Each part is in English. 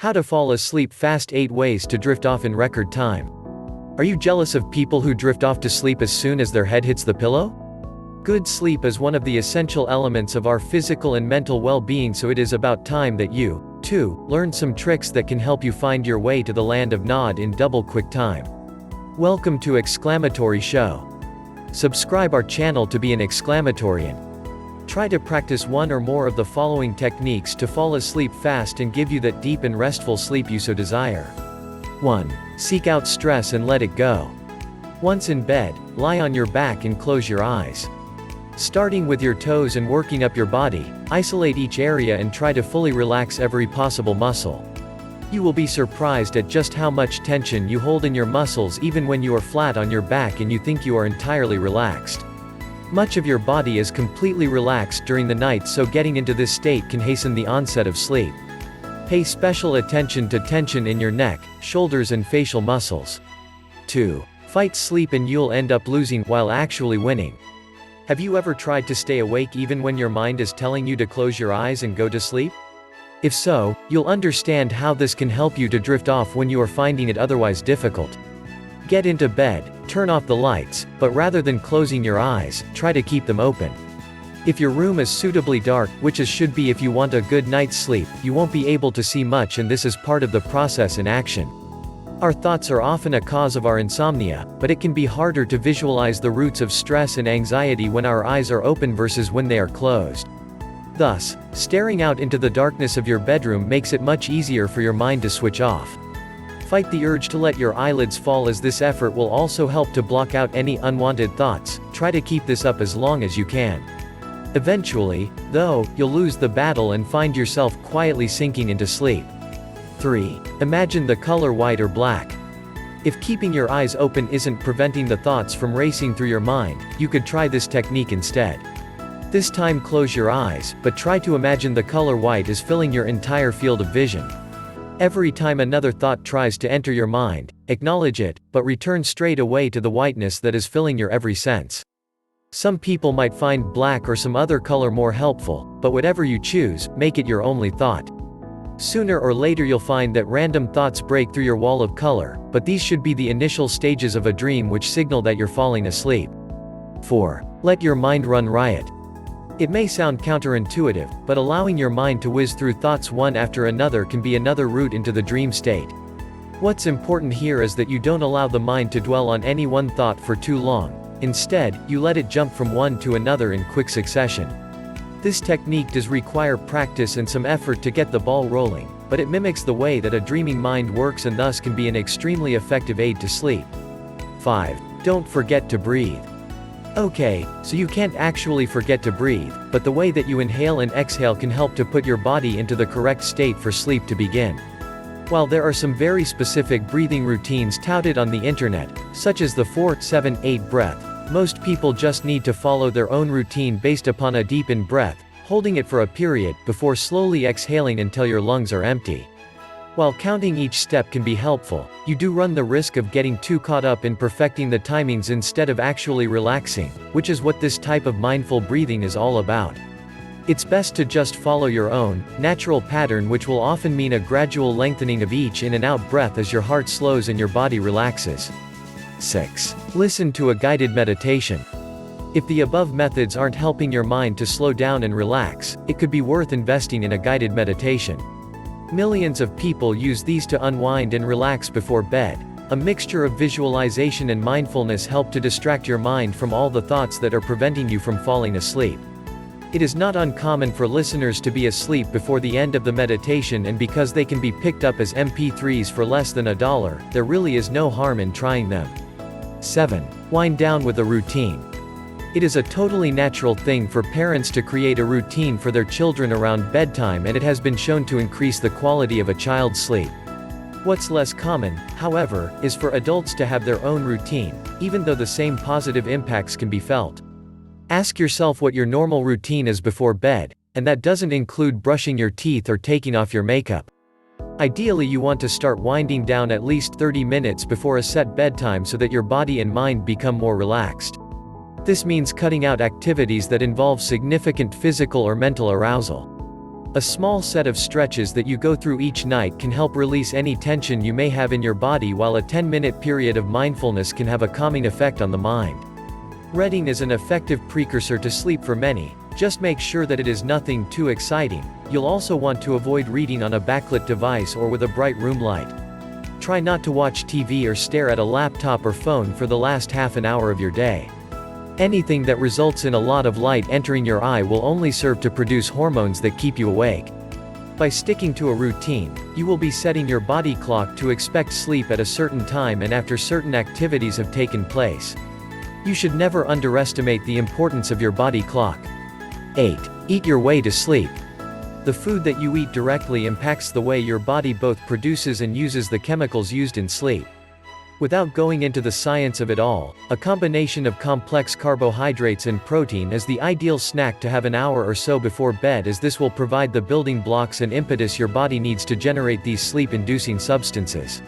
How to fall asleep fast: 8 ways to drift off in record time. Are you jealous of people who drift off to sleep as soon as their head hits the pillow? Good sleep is one of the essential elements of our physical and mental well-being, so it is about time that you, too, learn some tricks that can help you find your way to the land of nod in double quick time. Welcome to Exclamatory Show. Subscribe our channel to be an exclamatorian. Try to practice one or more of the following techniques to fall asleep fast and give you that deep and restful sleep you so desire. 1. Seek out stress and let it go. Once in bed, lie on your back and close your eyes. Starting with your toes and working up your body, isolate each area and try to fully relax every possible muscle. You will be surprised at just how much tension you hold in your muscles even when you are flat on your back and you think you are entirely relaxed. Much of your body is completely relaxed during the night, so getting into this state can hasten the onset of sleep. Pay special attention to tension in your neck, shoulders and facial muscles. 2. Fight sleep and you'll end up losing while actually winning. Have you ever tried to stay awake even when your mind is telling you to close your eyes and go to sleep? If so, you'll understand how this can help you to drift off when you are finding it otherwise difficult. Get into bed, turn off the lights, but rather than closing your eyes, try to keep them open. If your room is suitably dark, which it should be if you want a good night's sleep, you won't be able to see much, and this is part of the process in action. Our thoughts are often a cause of our insomnia, but it can be harder to visualize the roots of stress and anxiety when our eyes are open versus when they are closed. Thus, staring out into the darkness of your bedroom makes it much easier for your mind to switch off. Fight the urge to let your eyelids fall, as this effort will also help to block out any unwanted thoughts. Try to keep this up as long as you can. Eventually, though, you'll lose the battle and find yourself quietly sinking into sleep. 3. Imagine the color white or black. If keeping your eyes open isn't preventing the thoughts from racing through your mind, you could try this technique instead. This time close your eyes, but try to imagine the color white is filling your entire field of vision. Every time another thought tries to enter your mind, acknowledge it, but return straight away to the whiteness that is filling your every sense. Some people might find black or some other color more helpful, but whatever you choose, make it your only thought. Sooner or later you'll find that random thoughts break through your wall of color, but these should be the initial stages of a dream which signal that you're falling asleep. 4. Let your mind run riot. It may sound counterintuitive, but allowing your mind to whiz through thoughts one after another can be another route into the dream state. What's important here is that you don't allow the mind to dwell on any one thought for too long. Instead, you let it jump from one to another in quick succession. This technique does require practice and some effort to get the ball rolling, but it mimics the way that a dreaming mind works and thus can be an extremely effective aid to sleep. 5. Don't forget to breathe. Okay, so you can't actually forget to breathe, but the way that you inhale and exhale can help to put your body into the correct state for sleep to begin. While there are some very specific breathing routines touted on the internet, such as the 4-7-8 breath, most people just need to follow their own routine based upon a deep in breath, holding it for a period, before slowly exhaling until your lungs are empty. While counting each step can be helpful, you do run the risk of getting too caught up in perfecting the timings instead of actually relaxing, which is what this type of mindful breathing is all about. It's best to just follow your own, natural pattern, which will often mean a gradual lengthening of each in and out breath as your heart slows and your body relaxes. 6. Listen to a guided meditation. If the above methods aren't helping your mind to slow down and relax, it could be worth investing in a guided meditation. Millions of people use these to unwind and relax before bed. A mixture of visualization and mindfulness help to distract your mind from all the thoughts that are preventing you from falling asleep. It is not uncommon for listeners to be asleep before the end of the meditation, and because they can be picked up as MP3s for less than $1, there really is no harm in trying them. 7. Wind down with a routine. It is a totally natural thing for parents to create a routine for their children around bedtime, and it has been shown to increase the quality of a child's sleep. What's less common, however, is for adults to have their own routine, even though the same positive impacts can be felt. Ask yourself what your normal routine is before bed, and that doesn't include brushing your teeth or taking off your makeup. Ideally, you want to start winding down at least 30 minutes before a set bedtime so that your body and mind become more relaxed. This means cutting out activities that involve significant physical or mental arousal. A small set of stretches that you go through each night can help release any tension you may have in your body, while a 10-minute period of mindfulness can have a calming effect on the mind. Reading is an effective precursor to sleep for many. Just make sure that it is nothing too exciting. You'll also want to avoid reading on a backlit device or with a bright room light. Try not to watch TV or stare at a laptop or phone for the last half an hour of your day. Anything that results in a lot of light entering your eye will only serve to produce hormones that keep you awake. By sticking to a routine, you will be setting your body clock to expect sleep at a certain time and after certain activities have taken place. You should never underestimate the importance of your body clock. 8. Eat your way to sleep. The food that you eat directly impacts the way your body both produces and uses the chemicals used in sleep. Without going into the science of it all, a combination of complex carbohydrates and protein is the ideal snack to have an hour or so before bed, as this will provide the building blocks and impetus your body needs to generate these sleep-inducing substances.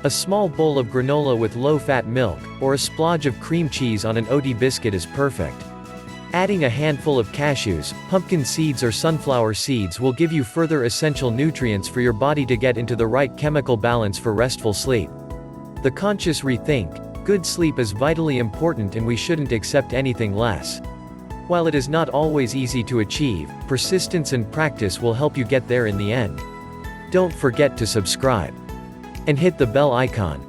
A small bowl of granola with low-fat milk, or a splodge of cream cheese on an oat biscuit is perfect. Adding a handful of cashews, pumpkin seeds or sunflower seeds will give you further essential nutrients for your body to get into the right chemical balance for restful sleep. The conscious rethink: good sleep is vitally important and we shouldn't accept anything less. While it is not always easy to achieve, persistence and practice will help you get there in the end. Don't forget to subscribe and hit the bell icon.